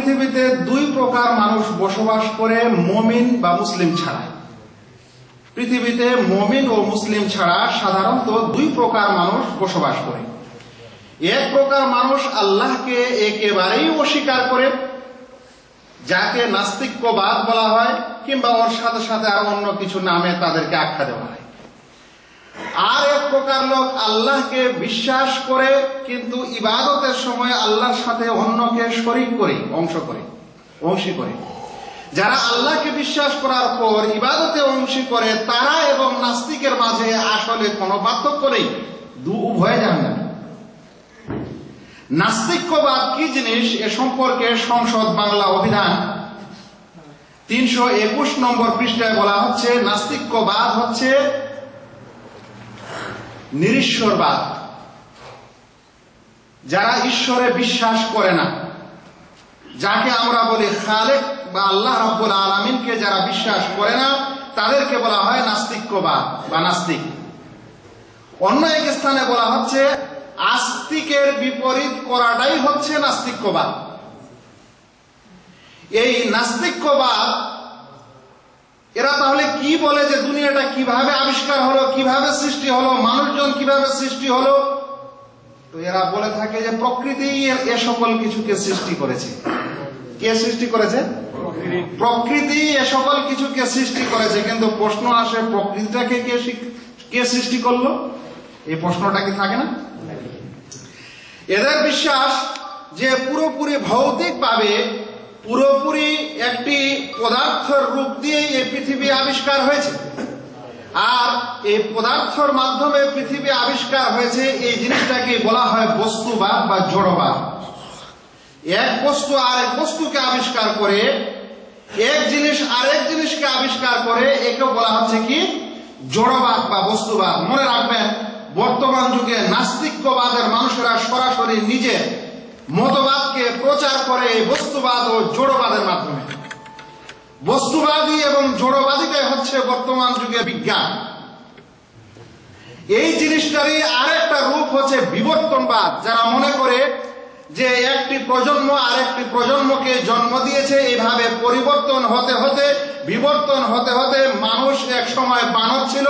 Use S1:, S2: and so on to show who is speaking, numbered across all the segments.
S1: পৃথিবীতে দুই প্রকার মানুষ বসবাস করে, মুমিন বা মুসলিম ছাড়া। পৃথিবীতে মুমিন ও মুসলিম ছাড়া সাধারণত দুই প্রকার মানুষ বসবাস করে। এক প্রকার মানুষ আল্লাহকে একেবারেই অস্বীকার করে, যাকে নাস্তিক্যবাদ বলা হয়, কিংবা ওর সাথে সাথে আর অন্য কিছু নামে তাদেরকে আখ্যা দেওয়া হয়। আর এক প্রকার লোক আল্লাহকে বিশ্বাস করে, কিন্তু ইবাদতের সময় আল্লাহর সাথে অন্যকে শরীক করে, অংশী করে। যারা আল্লাহকে বিশ্বাস করার পর ইবাদতে অংশী করে, তারা এবং নাস্তিকের মাঝে আসলে কোনো পার্থক্য নেই, উভয়ে জানেন। নাস্তিক্যবাদ কি জিনিস এ সম্পর্কে সংসদ বাংলা অভিধান 321 নম্বর পৃষ্ঠায় বলা হচ্ছে, নাস্তিক্যবাদ হচ্ছে নিরীশ্বরবাদ। যারা ঈশ্বরে বিশ্বাস করে না, যাকে আমরা বলি খালেক বা আল্লাহ রাব্বুল আলামিনকে যারা বিশ্বাস করে না, তাদেরকে বলা হয় নাস্তিক্যবাদ বা নাস্তিক। অন্য এক স্থানে বলা হচ্ছে আস্তিকের বিপরীত করাটাই হচ্ছে নাস্তিক্যবাদ। এই নাস্তিক্যবাদ এরা তাহলে কি বলে যে দুনিয়াটা কিভাবে আবিষ্কার হলো, কিভাবে সৃষ্টি হলো, মানুষজন কিভাবে সৃষ্টি হলো? তো এরা বলে থাকে যে প্রকৃতি এ সকল কিছুকে সৃষ্টি করেছে। কে সৃষ্টি করেছে? প্রকৃতি এ সকল কিছুকে সৃষ্টি করেছে। কিন্তু প্রশ্ন আসে, প্রকৃতিটাকে কে সৃষ্টি করলো? এই প্রশ্নটা কি থাকে না? এদের বিশ্বাস যে পুরোপুরি ভৌতিকভাবে, পুরোপুরি একটি পদার্থের রূপ দিয়ে এই পৃথিবী আবিষ্কার হয়েছে, আর এই পদার্থের মাধ্যমে পৃথিবী আবিষ্কার হয়েছে, এই জিনিসটাকে বলা হয় বস্তুবাদ বা জড়বাদ। এক বস্তু আরেক বস্তুকে আবিষ্কার করে, এক জিনিস আরেক জিনিসকে আবিষ্কার করে, একে বলা হচ্ছে কি? জড়বাদ বা বস্তুবাদ। মনে রাখবেন, বর্তমান যুগে নাস্তিক্যবাদের মানুষেরা সরাসরি নিজের মতবাদকে প্রচার করে বস্তুবাদ ও জড়বাদের মাধ্যমে। বস্তুবাদী এবং জড়বাদীটাই হচ্ছে বর্তমান যুগে বিজ্ঞান। এই জিনিসটারই আরেকটা রূপ হচ্ছে বিবর্তনবাদ, যারা মনে করে যে একটি প্রজন্ম আরেকটি প্রজন্মকে জন্ম দিয়েছে, এইভাবে পরিবর্তন হতে হতে, বিবর্তন হতে হতে মানুষ এক সময় বানর ছিল,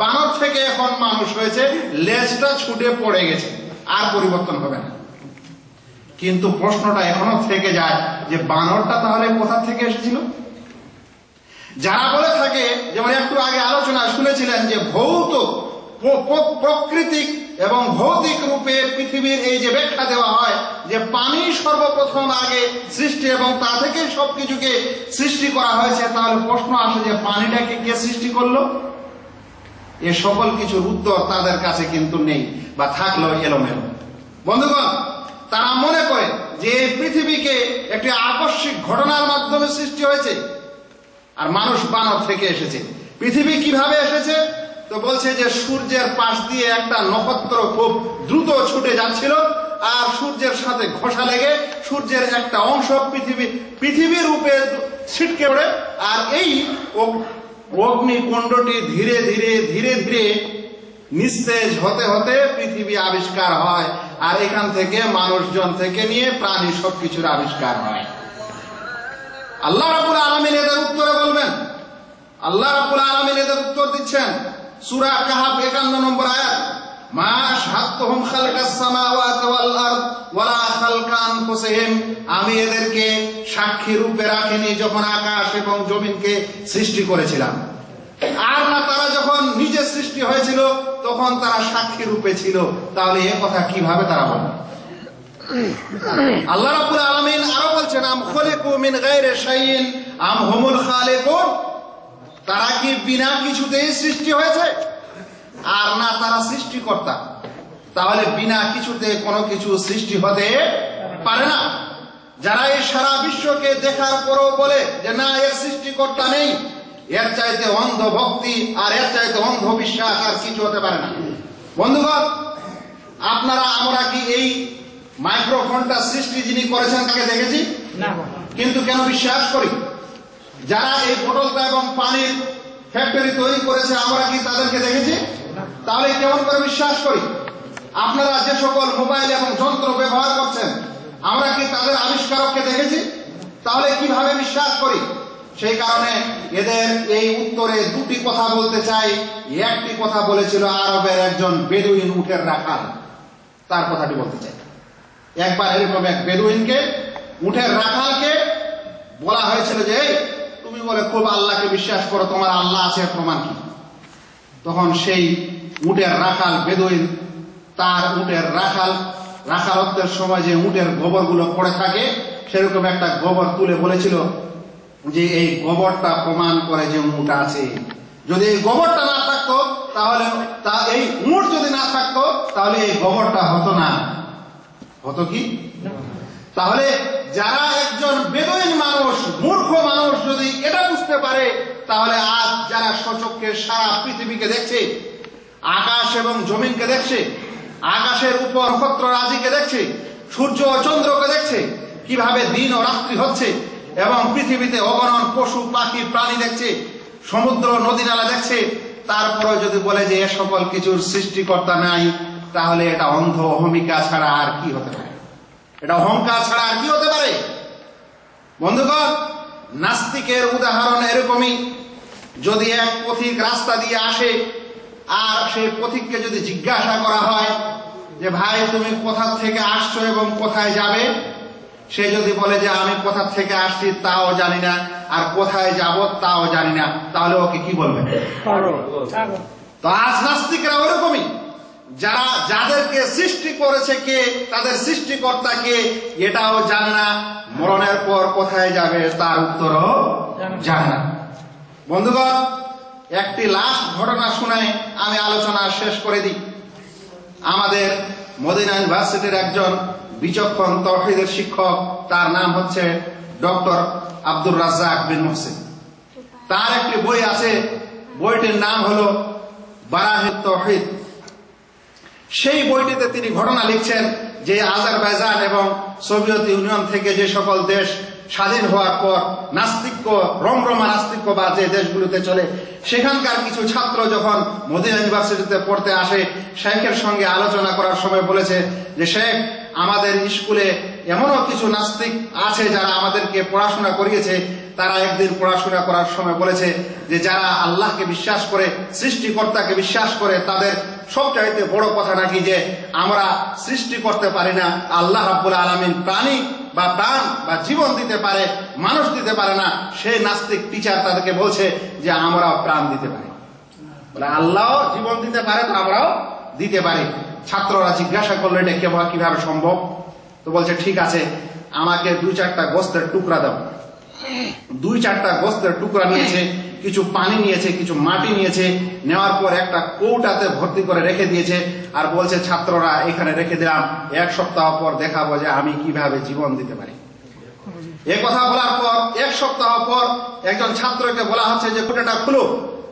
S1: বানর থেকে এখন মানুষ হয়েছে, লেজটা ছুটে পড়ে গেছে, আর পরিবর্তন হবে না। কিন্তু প্রশ্নটা এখনো থেকে যায় যে বানরটা তাহলে কোথা থেকে এসেছিল? যারা বলে থাকে, যেমন একটু আগে আলোচনা শুনেছিলেন যে ভৌত প্রকৃতিক এবং ভৌতিক রূপে পৃথিবীর এই যে ব্যাখ্যা দেওয়া হয় যে পানি সর্বপ্রথম আগে সৃষ্টি এবং তা থেকে সবকিছুকে সৃষ্টি করা হয়েছে, তাহলে প্রশ্ন আসে যে পানিটাকে কে সৃষ্টি করলো? এ সকল কিছুর উত্তর তাদের কাছে কিন্তু নেই, বা থাকলেও এলোমেলো। বন্ধুগণ, তারা মনে করে যে এই পৃথিবীকে একটি আকস্মিক ঘটনার মাধ্যমে সৃষ্টি হয়েছে, আর মানুষ বানর থেকে এসেছে। পৃথিবী কিভাবে এসেছে? তো বলছে যে সূর্যের পাশ দিয়ে একটা নক্ষত্র খুব দ্রুত ছুটে যাচ্ছিল, আর সূর্যের সাথে ঘষা লেগে সূর্যের একটা অংশ পৃথিবীর রূপে ছিটকে পড়ে, আর এই অগ্নিকুণ্ডটি ধীরে ধীরে ধীরে ধীরে নিস্তেজ হতে হতে পৃথিবী আবিষ্কার হয়, আর এখান থেকে মানুষজন থেকে নিয়ে প্রাণী সবকিছুর আবিষ্কার হয়। আল্লাহ রাব্বুল আলামিন এদের উত্তরে বলবেন, আল্লাহ রাব্বুল আলামিন এদের উত্তর দিচ্ছেন সূরা কাহফ 51 নম্বর আয়াত, মা শাহাদতুহুম খালকাস সামাওয়াতি ওয়াল আরদ ওয়ালা খালকা আনফুসিহিম, আমি এদেরকে সাক্ষী রূপে রাখিনি যখন আকাশ এবং জমিনকে সৃষ্টি করেছিলাম। আর না তারা যখন নিজে সৃষ্টি হয়েছিল তখন তারা সাক্ষী রূপে ছিল। তাহলে এ কথা কিভাবে তারা বলে? আল্লাহ রাব্বুল আলামিন আরো বলছেন, আম খলিকু মিন গায়রি শাইইন আম হুমুল খালিকুন, তারা কি বিনা কিছুতেই সৃষ্টি হয়েছে? আর না তারা সৃষ্টিকর্তা। তাহলে বিনা কিছুতে কোনো কিছু সৃষ্টি হতে পারে না। যারা এই সারা বিশ্বকে দেখার পরও বলে যে না, এর সৃষ্টিকর্তা নেই, এর চাইতে অন্ধ ভক্তি আর এর চাইতে অন্ধ বিশ্বাস আর কিছু হতে পারে না। বন্ধুগণ, আপনারা আমরা কি এই মাইক্রোফোনটা সৃষ্টি যিনি করেছেন তাকে দেখেছি না, কিন্তু কেন বিশ্বাস করি? যারা এই বোতলটা এবং পানির ফ্যাক্টরি তৈরি করেছে আমরা কি তাদেরকে দেখেছি? তাহলে কেমন করে বিশ্বাস করি? আপনারা যে সকল মোবাইল এবং যন্ত্র ব্যবহার করছেন আমরা কি তাদের আবিষ্কারককে দেখেছি? তাহলে কিভাবে বিশ্বাস করি? সেই কারণে এদের এই উত্তরে দুটি কথা বলতে চাই। একটি কথা বলেছিল আরবের একজন বেদুইন উটের রাখাল, তার কথাটি বলতে চাই। একবার এরকম এক বেদুইনকে, উটের রাখালকে বলা হয়েছিল যে তুমি বলে খুব আল্লাহকে বিশ্বাস করো, তোমার আল্লাহ আছে, প্রমাণ কি? তখন সেই উটের রাখাল বেদুইন তার উটের রাখালত্বের সময় যে উটের গোবরগুলো পড়ে থাকে সেরকম একটা গোবর তুলে বলেছিল যে এই গোবরটা প্রমাণ করে যে উট আছে। যদি এই গোবরটা না থাকতো তাহলে এই উট যদি না থাকতো তাহলে এই গোবরটা হতো না। হতো কি? তাহলে যারা একজন বেদুইন মানুষ, মূর্খ মানুষ যদি এটা বুঝতে পারে, তাহলে আজ যারা স্বচক্ষে সারা পৃথিবীকে দেখছে, আকাশ এবং জমিনকে দেখছে, আকাশের উপর নক্ষত্ররাজিকে দেখছে, সূর্য ও চন্দ্রকে দেখছে, কিভাবে দিন ও রাত্রি হচ্ছে, এবং পৃথিবীতে অগণন পশু পাখি প্রাণী দেখছে, সমুদ্র নদী নালা দেখছে, তারপরে যদি বলে যে এ সকল কিছুর সৃষ্টিকর্তা নাই, তাহলে এটা অন্ধ অহমিকা ছাড়া আর কি হতে পারে? এটা অহংকার ছাড়া আর কি হতে পারে? বন্ধুগণ, নাস্তিকের উদাহরণ এরকমই। যদি এক পথিক রাস্তা দিয়ে আসে আর সেই পথিককে যদি জিজ্ঞাসা করা হয় যে ভাই তুমি কোথা থেকে আসছো এবং কোথায় যাবে, সে যদি বলে যে আমি কোথা থেকে আসছি তাও জানি না আর কোথায় যাব তাও জানি না, তাহলে ওকে কি বলবে? তো আজ নাস্তিকরা ওরকমই, যাদেরকে সৃষ্টি করেছে কে, তাদের সৃষ্টিকর্তা কে, এটাও জানে না, মরণের পর কোথায় যাবে তার উত্তরও জানে না। বন্ধুগণ, একটি লাস্ট ঘটনা শুনে আমি আলোচনা শেষ করে দিই। আমাদের মদিনা ইউনিভার্সিটির একজন বিচক্ষণ তাওহীদের শিক্ষক, তার নাম হচ্ছে ডক্টর আব্দুর রাজ্জাক বিন মুহসিন। তার একটি বই আছে, বইটির নাম হলো বারাহিত তাওহীদ। সেই বইটিতে তিনি ঘটনা লিখছেন যে আজারবাইজান এবং সোভিয়েত ইউনিয়ন থেকে যে সকল দেশ স্বাধীন হওয়ার পর নাস্তিক্য, রমরমা নাস্তিক্যবাদ যে দেশগুলোতে চলে, সেখানকার কিছু ছাত্র যখন মদিনা ইউনিভার্সিটিতে পড়তে আসে, শেখের সঙ্গে আলোচনা করার সময় বলেছে যে শেখ, আমাদের স্কুলে এমনও কিছু নাস্তিক আছে যারা আমাদেরকে পড়াশোনা করিয়েছে। তারা একদিন পড়াশোনা করার সময় বলেছে যে যারা আল্লাহকে বিশ্বাস করে, সৃষ্টিকর্তাকে বিশ্বাস করে, তাদের সবচাইতে বড় কথা নাকি যে আমরা সৃষ্টি করতে পারি না, আল্লাহ রাব্বুল আলামিন প্রাণী বা প্রাণ বা জীবন দিতে পারে, মানুষ দিতে পারে না। সেই নাস্তিক টিচার তাদেরকে বলছে যে আমরাও প্রাণ দিতে পারি, বলে আল্লাহ জীবন দিতে পারে তো আমরাও দিতে পারি। ছাত্ররা জিজ্ঞাসা করলো এটা কিভাবে সম্ভব? তো বলছে ঠিক আছে, আমাকে 2-4টা গোস্তের টুকরা দাও। 2-4টা গোস্তের টুকরা নিয়েছে, কিছু পানি নিয়েছে, কিছু মাটি নিয়েছে, নেওয়ার পর একটা কৌটাতে ভর্তি করে রেখে দিয়েছে, আর বলছে ছাত্ররা এখানে রেখে দিলাম, 1 সপ্তাহ পর দেখাবো যে আমি কিভাবে জীবন দিতে পারি। এ কথা বলার পর 1 সপ্তাহ পর একজন ছাত্রকে বলা হচ্ছে যে কৌটাটা খুলো।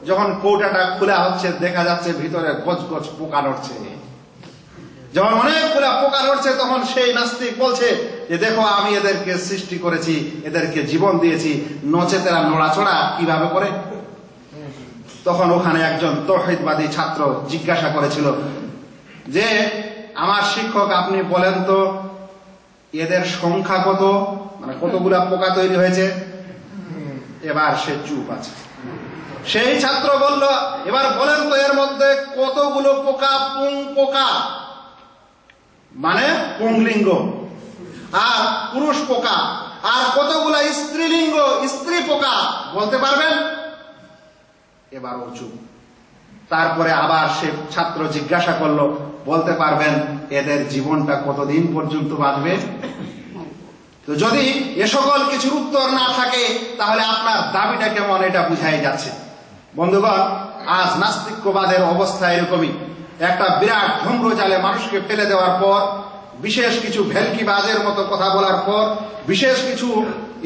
S1: যখন কৌটাটা খোলা হচ্ছে, দেখা যাচ্ছে ভিতরে গজ গজ পোকা নড়ছে। যখন অনেকগুলা পোকা নড়ছে, তখন সেই নাস্তিক বলছে যে দেখো, আমি এদেরকে সৃষ্টি করেছি, এদেরকে জীবন দিয়েছি, নচেতেরা নড়াচড়া কিভাবে করে? তখন ওখানে একজন তাওহীদবাদী ছাত্র জিজ্ঞাসা করেছিল যে আমার শিক্ষক, আপনি বলেন তো এদের সংখ্যা কত, মানে কতগুলা পোকা তৈরি হয়েছে? এবার সে চুপ আছে। সেই ছাত্র বলল, এবার বলেন তো এর মধ্যে কতগুলো পোকা পুং পোকা, মানে পুংলিঙ্গ, আর পুরুষ পোকা, আর কতগুলা স্ত্রীলিঙ্গ, স্ত্রী পোকা, বলতে পারবেন? এবার ও চুপ। তারপরে আবার সে ছাত্র জিজ্ঞাসা করলো, বলতে পারবেন এদের জীবনটা কতদিন পর্যন্ত বাঁচবে? তো যদি এ সকল কিছুর উত্তর না থাকে, তাহলে আপনার দাবিটা কেমন এটা বুঝাই যাচ্ছে। বন্ধুগণ, আজ নাস্তিক্যবাদের অবস্থা এরকমই। একটা বিরাট ধূম্রজালে মানুষকে ফেলে দেওয়ার পর, বিশেষ কিছু ভেলকিবাজের মতো কথা বলার পর, বিশেষ কিছু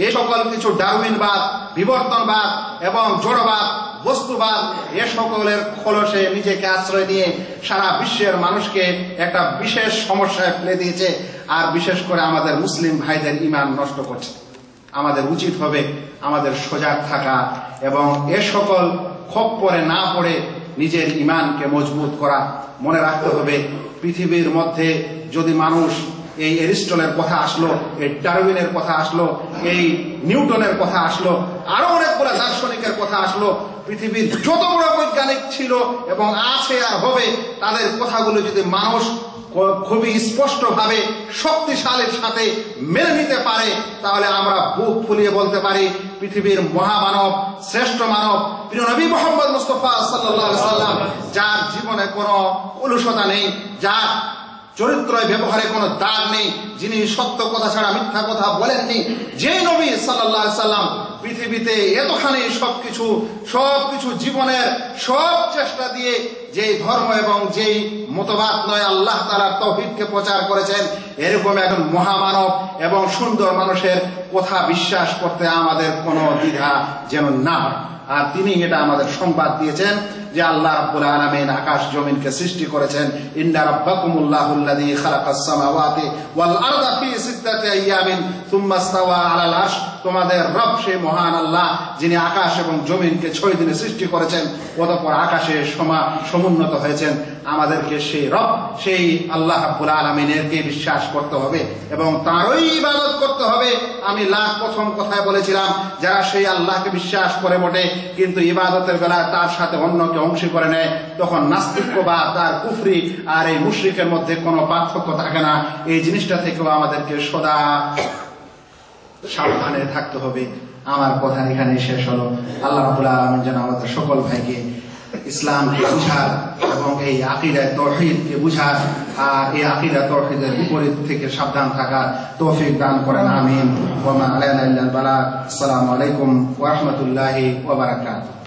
S1: এ সকল কিছু ডারউইনবাদ, বিবর্তনবাদ এবং জড়বাদ, বস্তুবাদ, এ সকলের খোলসে নিজেকে আশ্রয় দিয়ে সারা বিশ্বের মানুষকে একটা বিশেষ সমস্যায় ফেলে দিয়েছে, আর বিশেষ করে আমাদের মুসলিম ভাইদের ঈমান নষ্ট করছে। আমাদের উচিত হবে আমাদের সজাগ থাকা এবং এ সকল খপ্পরে না পড়ে নিজের ঈমানকে মজবুত করা। মনে রাখতে হবে, পৃথিবীর মধ্যে যদি মানুষ এই এরিস্টলের কথা আসলো, এই ডারউইনের কথা আসলো, এই নিউটনের কথা আসলো, আরো অনেকগুলো দার্শনিকের কথা আসলো। পৃথিবীর যত বড় বৈজ্ঞানিক ছিল এবং আছে আর হবে, তাদের কথাগুলো যদি মানুষ খুবই স্পষ্টভাবে শক্তিশালীর সাথে মেনে নিতে পারে, তাহলে আমরা বুক ফুলিয়ে বলতে পারি পৃথিবীর মহামানব, শ্রেষ্ঠ মানব প্রিয় নবী মুহাম্মদ মুস্তাফা সাল্লাল্লাহু আলাইহি সাল্লাম, যার জীবনে কোনো অলুষতা নেই, যার চরিত্র ব্যবহারে কোনো দাগ নেই, যিনি সত্য কথা ছাড়া মিথ্যা কথা বলেননি, যে নবী সাল্লাল্লাহু আলাইহি সাল্লাম পৃথিবীতে এতখানি সবকিছু জীবনের সব চেষ্টা দিয়ে যেই ধর্ম এবং যেই মতবাদ নয় আল্লাহ তাআলার তাওহীদকে প্রচার করেছেন, এরকম একজন মহামানব এবং সুন্দর মানুষের কথা বিশ্বাস করতে আমাদের কোনো দ্বিধা যেন না হয়। আর তিনি এটা আমাদের সংবাদ দিয়েছেন যে আল্লাহ রাব্বুল আলামিন আকাশ জমিনকে সৃষ্টি করেছেন। ইন্না রাব্বাকুমুল্লাহুল্লাযী খালাকাস সামাওয়াতি ওয়াল আরদা ফি সিত্তাতি আইয়ামিন সুম্মা ইসতাওয়া আলাল আরশ, তোমাদের রব সেই মহান আল্লাহ যিনি আকাশ এবং জমিনকে 6 দিনে সৃষ্টি করেছেন, অতঃপর আকাশে সমুন্নত হয়েছেন। আমাদেরকে সেই রব, সেই আল্লাহ রাব্বুল আলামিনেরকে বিশ্বাস করতে হবে এবং তারই ইবাদত করতে হবে। আমি প্রথম কথায় বলেছিলাম, যারা সেই আল্লাহকে বিশ্বাস করে বটে কিন্তু ইবাদতের বেলা তার সাথে অন্যকে অংশী করে নেয়, তখন নাস্তিক্য বা তার কুফরি আর এই মুশরিকের মধ্যে কোনো পার্থক্য থাকে না। এই জিনিসটা থেকেও আমাদেরকে সদা সাবধানে থাকতে হবে। আমার কথা এখানে শেষ হলো। আল্লাহ রাব্বুল আলামিন যেন আমাদের সকল ভাইকে ইসলামকে বুঝার এবং এই আকীদা তাওহীদকে বুঝার আর এই আকীদা তাওহীদের বিপরীত থেকে সাবধান থাকার তৌফিক দান করেন। আমিন। ওয়া মা আলাইনা ইল্লাল বালাগ। আসসালামু আলাইকুম ওয়া রাহমাতুল্লাহি ওয়া বারাকাতুহু।